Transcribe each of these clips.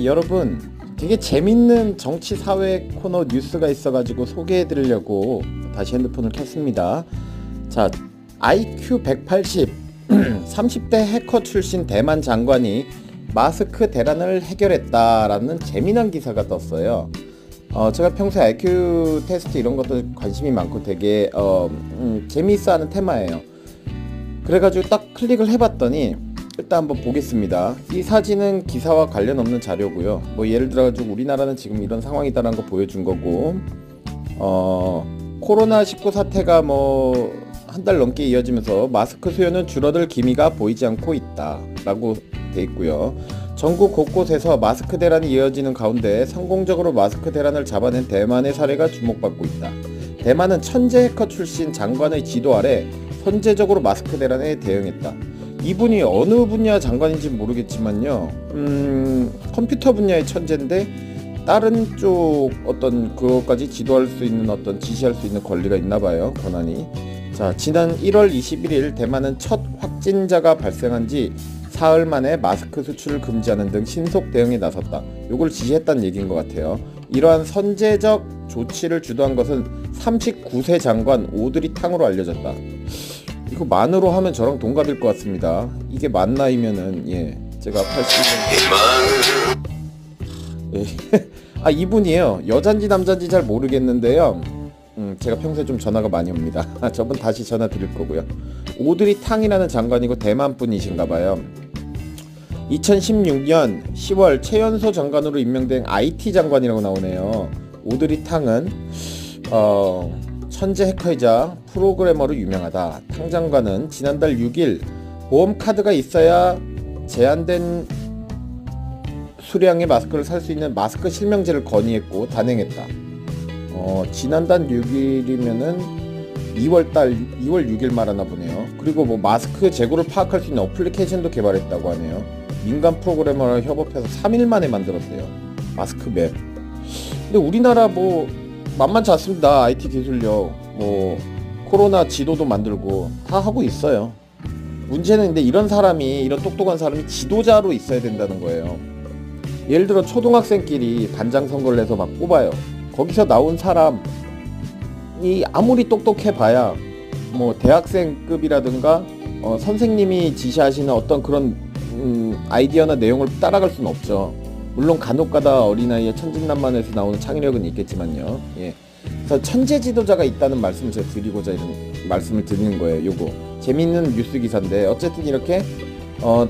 여러분, 되게 재밌는 정치 사회 코너 뉴스가 있어가지고 소개해드리려고 다시 핸드폰을 켰습니다. 자, IQ 180 30대 해커 출신 대만 장관이 마스크 대란을 해결했다라는 재미난 기사가 떴어요. 제가 평소에 IQ 테스트 이런 것도 관심이 많고 되게 재미있어하는 테마예요. 그래가지고 딱 클릭을 해봤더니 일단 한번 보겠습니다. 이 사진은 기사와 관련 없는 자료고요. 뭐 예를 들어가지고 우리나라는 지금 이런 상황이다라는 거 보여준 거고, 코로나19 사태가 뭐 한 달 넘게 이어지면서 마스크 수요는 줄어들 기미가 보이지 않고 있다 라고 돼 있고요. 전국 곳곳에서 마스크 대란이 이어지는 가운데 성공적으로 마스크 대란을 잡아낸 대만의 사례가 주목받고 있다. 대만은 천재 해커 출신 장관의 지도 아래 선제적으로 마스크 대란에 대응했다. 이분이 어느 분야 장관인지 모르겠지만요, 컴퓨터 분야의 천재인데 다른 쪽 어떤 그것까지 지도할 수 있는 어떤 지시할 수 있는 권리가 있나봐요. 권한이. 자, 지난 1월 21일 대만은 첫 확진자가 발생한 지 사흘 만에 마스크 수출을 금지하는 등 신속 대응에 나섰다. 요걸 지시했다는 얘기인 것 같아요. 이러한 선제적 조치를 주도한 것은 39세 장관 오드리 탕으로 알려졌다. 이거 만으로 하면 저랑 동갑일 것 같습니다. 이게 만 나이면은, 제가 80년. 이분이에요. 여잔지 남잔지 잘 모르겠는데요. 제가 평소에 좀 전화가 많이 옵니다. 저분 다시 전화 드릴 거고요. 오드리 탕이라는 장관이고 대만 분이신가봐요. 2016년 10월 최연소 장관으로 임명된 IT 장관이라고 나오네요. 오드리 탕은 천재 해커이자 프로그래머로 유명하다. 탕 장관은 지난달 6일 보험 카드가 있어야 제한된 수량의 마스크를 살 수 있는 마스크 실명제를 건의했고 단행했다. 지난달 6일이면은 2월 6일 말하나 보네요. 그리고 뭐 마스크 재고를 파악할 수 있는 어플리케이션도 개발했다고 하네요. 민간 프로그래머랑 협업해서 3일 만에 만들었대요. 마스크 맵. 근데 우리나라 뭐 만만치 않습니다. IT 기술력. 뭐 코로나 지도도 만들고 다 하고 있어요. 문제는 근데 이런 똑똑한 사람이 지도자로 있어야 된다는 거예요. 예를 들어 초등학생끼리 반장 선거를 해서 막 뽑아요. 거기서 나온 사람이 아무리 똑똑해봐야 뭐 대학생급이라든가 선생님이 지시하시는 어떤 그런 아이디어나 내용을 따라갈 수는 없죠. 물론 간혹가다 어린아이의 천진난만해서 나오는 창의력은 있겠지만요. 그래서 천재 지도자가 있다는 말씀을 제가 드리고자 이런 말씀을 드리는 거예요. 요거 재밌는 뉴스 기사인데 어쨌든 이렇게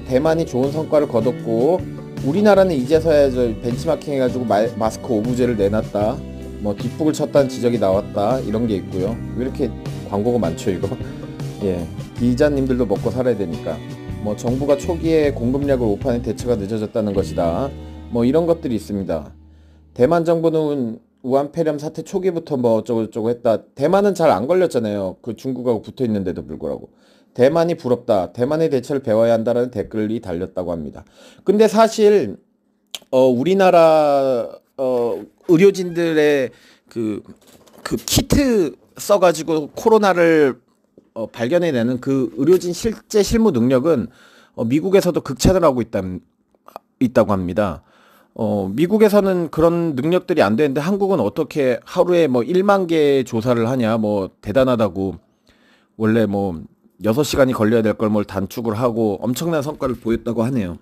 대만이 좋은 성과를 거뒀고 우리나라는 이제서야 벤치마킹 해가지고 마스크 오브제를 내놨다, 뭐 뒷북을 쳤다는 지적이 나왔다, 이런 게 있고요. 왜 이렇게 광고가 많죠 이거? 기자님들도 먹고 살아야 되니까. 뭐 정부가 초기에 공급량을 오판에 대처가 늦어졌다는 것이다, 뭐 이런 것들이 있습니다. 대만 정부는 우한 폐렴 사태 초기부터 뭐 어쩌고저쩌고 했다. 대만은 잘 안 걸렸잖아요. 그 중국하고 붙어 있는데도 불구하고. 대만이 부럽다. 대만의 대처를 배워야 한다라는 댓글이 달렸다고 합니다. 근데 사실 우리나라 의료진들의 그 키트 써가지고 코로나를 발견해내는 그 의료진 실제 실무 능력은 미국에서도 극찬을 하고 있다고 합니다. 미국에서는 그런 능력들이 안 되는데 한국은 어떻게 하루에 뭐 1만 개 조사를 하냐, 뭐 대단하다고. 원래 뭐 6시간이 걸려야 될 걸 뭘 단축을 하고 엄청난 성과를 보였다고 하네요.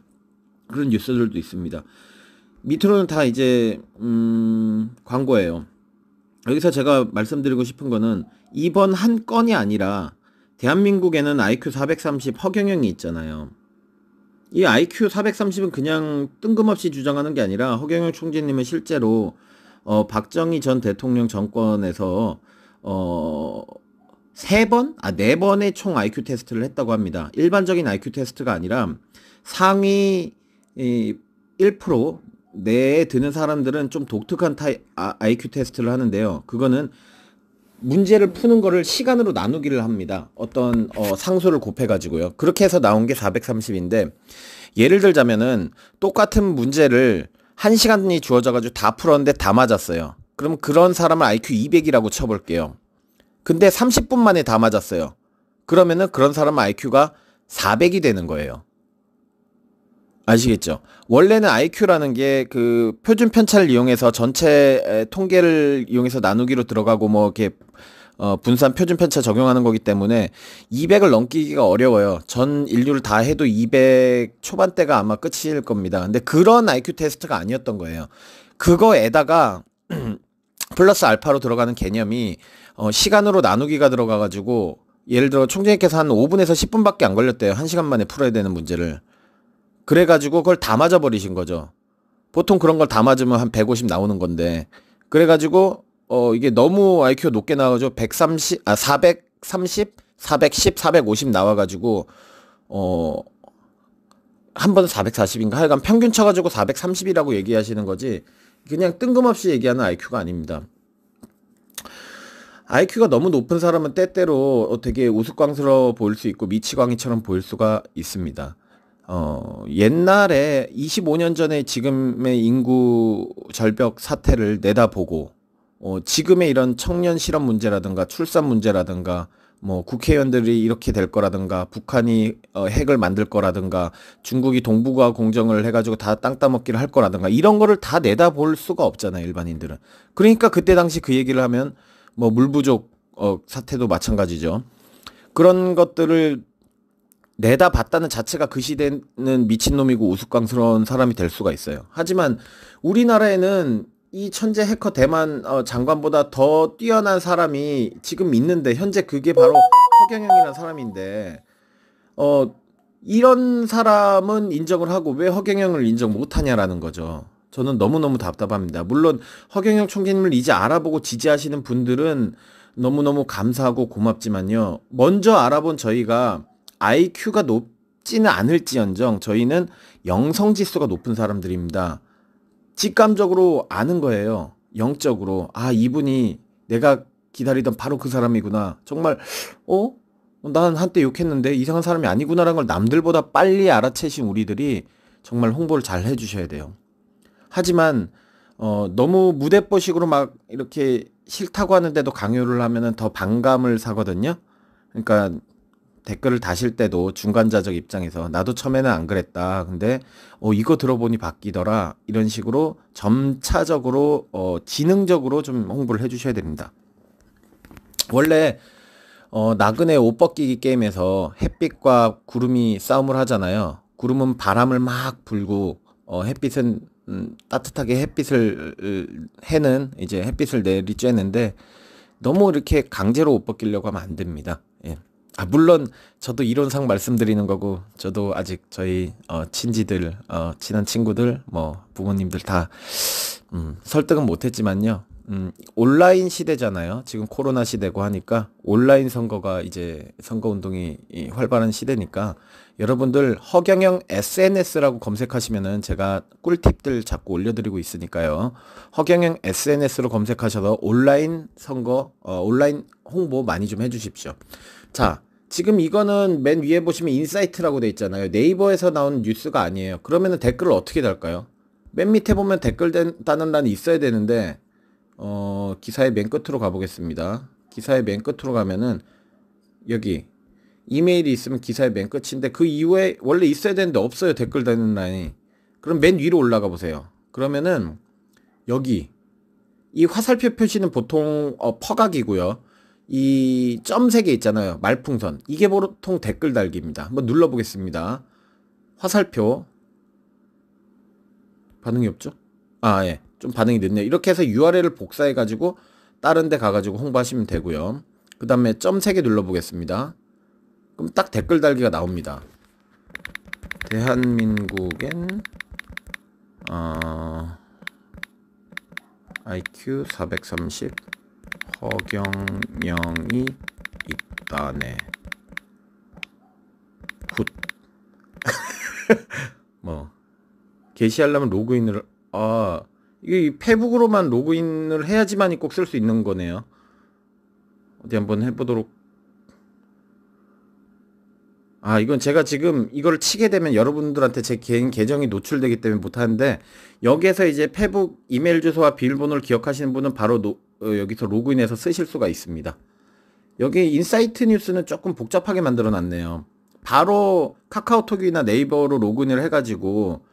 그런 뉴스들도 있습니다. 밑으로는 다 이제 광고예요. 여기서 제가 말씀드리고 싶은 거는 이번 한 건이 아니라 대한민국에는 IQ 430 허경영이 있잖아요. 이 IQ 430은 그냥 뜬금없이 주장하는 게 아니라 허경영 총재님은 실제로 박정희 전 대통령 정권에서 4번의 총 IQ 테스트를 했다고 합니다. 일반적인 IQ 테스트가 아니라 상위 1% 내에 드는 사람들은 좀 독특한 IQ 테스트를 하는데요. 그거는 문제를 푸는 거를 시간으로 나누기를 합니다. 어떤 상수를 곱해가지고요. 그렇게 해서 나온 게 430인데 예를 들자면은 똑같은 문제를 1시간이 주어져가지고 다 풀었는데 다 맞았어요. 그럼 그런 사람을 IQ 200이라고 쳐볼게요. 근데 30분 만에 다 맞았어요. 그러면은 그런 사람은 IQ가 400이 되는 거예요. 아시겠죠? 원래는 IQ라는 게 그 표준 편차를 이용해서 전체 통계를 이용해서 나누기로 들어가고 뭐 이렇게 분산 표준 편차 적용하는 거기 때문에 200을 넘기기가 어려워요. 전 인류를 다 해도 200 초반대가 아마 끝일 겁니다. 근데 그런 IQ 테스트가 아니었던 거예요. 그거에다가 플러스 알파로 들어가는 개념이 시간으로 나누기가 들어가가지고 예를 들어 총장님께서 한 5분에서 10분밖에 안 걸렸대요. 1시간 만에 풀어야 되는 문제를. 그래가지고 그걸 다 맞아버리신 거죠. 보통 그런 걸 다 맞으면 한 150 나오는 건데 그래가지고 이게 너무 IQ가 높게 나와가지고 430, 410, 450 나와가지고 한 번은 440인가 하여간 평균 쳐가지고 430이라고 얘기하시는 거지 그냥 뜬금없이 얘기하는 IQ가 아닙니다. IQ가 너무 높은 사람은 때때로 되게 우스꽝스러워 보일 수 있고 미치광이처럼 보일 수가 있습니다. 옛날에 25년 전에 지금의 인구 절벽 사태를 내다보고 지금의 이런 청년 실업 문제라든가 출산 문제라든가 뭐 국회의원들이 이렇게 될 거라든가 북한이 핵을 만들 거라든가 중국이 동북아 공정을 해가지고 다 땅 따먹기를 할 거라든가 이런 거를 다 내다볼 수가 없잖아요 일반인들은. 그러니까 그때 당시 그 얘기를 하면 뭐 물부족 사태도 마찬가지죠. 그런 것들을 내다봤다는 자체가 그 시대는 미친놈이고 우스꽝스러운 사람이 될 수가 있어요. 하지만 우리나라에는 이 천재 해커 대만 장관보다 더 뛰어난 사람이 지금 있는데 현재 그게 바로 허경영이라는 사람인데 이런 사람은 인정을 하고 왜 허경영을 인정 못하냐라는 거죠. 저는 너무너무 답답합니다. 물론 허경영 총재님을 이제 알아보고 지지하시는 분들은 너무너무 감사하고 고맙지만요. 먼저 알아본 저희가 IQ가 높지는 않을지언정 저희는 영성지수가 높은 사람들입니다. 직감적으로 아는 거예요. 영적으로. 아, 이분이 내가 기다리던 바로 그 사람이구나. 정말 난 한때 욕했는데 이상한 사람이 아니구나라는 걸 남들보다 빨리 알아채신 우리들이 정말 홍보를 잘 해주셔야 돼요. 하지만 너무 무대뽀식으로 막 이렇게 싫다고 하는데도 강요를 하면은 더 반감을 사거든요. 그러니까 댓글을 다실 때도 중간자적 입장에서 나도 처음에는 안 그랬다. 근데 이거 들어보니 바뀌더라. 이런 식으로 점차적으로 지능적으로 좀 홍보를 해주셔야 됩니다. 원래 나그네 옷 벗기기 게임에서 햇빛과 구름이 싸움을 하잖아요. 구름은 바람을 막 불고 햇빛은 따뜻하게 해는 이제 햇빛을 내리쬐는데 너무 이렇게 강제로 옷 벗기려고 하면 안 됩니다. 예. 물론 저도 이론상 말씀드리는 거고 저도 아직 저희 친지들 친한 친구들 뭐 부모님들 다 설득은 못했지만요. 온라인 시대잖아요. 지금 코로나 시대고 하니까 온라인 선거가 이제 선거운동이 활발한 시대니까 여러분들 허경영 SNS라고 검색하시면은 제가 꿀팁들 자꾸 올려드리고 있으니까요. 허경영 SNS로 검색하셔서 온라인 선거, 온라인 홍보 많이 좀 해주십시오. 자, 지금 이거는 맨 위에 보시면 인사이트라고 돼 있잖아요. 네이버에서 나온 뉴스가 아니에요. 그러면은 댓글을 어떻게 달까요? 맨 밑에 보면 댓글 다는 란이 있어야 되는데 기사의 맨 끝으로 가보겠습니다. 기사의 맨 끝으로 가면은 여기 이메일이 있으면 기사의 맨 끝인데 그 이후에 원래 있어야 되는데 없어요. 댓글 다는 란이. 그럼 맨 위로 올라가 보세요. 그러면은 여기 이 화살표 표시는 보통 퍼각이고요. 이 점 3개 있잖아요. 말풍선. 이게 보통 댓글 달기입니다. 한번 눌러보겠습니다. 화살표. 반응이 없죠? 예. 좀 반응이 늦네요. 이렇게 해서 URL을 복사해가지고 다른 데 가가지고 홍보하시면 되고요. 그 다음에 점 3개 눌러보겠습니다. 그럼 딱 댓글 달기가 나옵니다. 대한민국엔 IQ 430 허경영이 있다네. 굿. 뭐 게시하려면 로그인을 이게 페북으로만 로그인을 해야지만이 꼭 쓸 수 있는 거네요. 어디 한번 해보도록. 이건 제가 지금 이걸 치게 되면 여러분들한테 제 개인 계정이 노출되기 때문에 못하는데 여기에서 이제 페북 이메일 주소와 비밀번호를 기억하시는 분은 바로 여기서 로그인해서 쓰실 수가 있습니다. 여기 인사이트 뉴스는 조금 복잡하게 만들어 놨네요. 바로 카카오톡이나 네이버로 로그인을 해가지고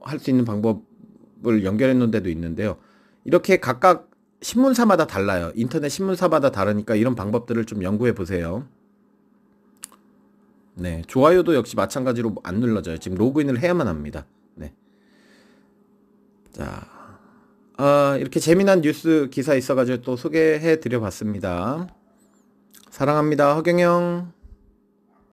할 수 있는 방법을 연결해 놓은 데도 있는데요. 이렇게 각각 신문사마다 달라요. 인터넷 신문사마다 다르니까 이런 방법들을 좀 연구해 보세요. 네, 좋아요도 역시 마찬가지로 안 눌러져요. 지금 로그인을 해야만 합니다. 네. 자, 이렇게 재미난 뉴스 기사 있어가지고 또 소개해 드려 봤습니다. 사랑합니다. 허경영.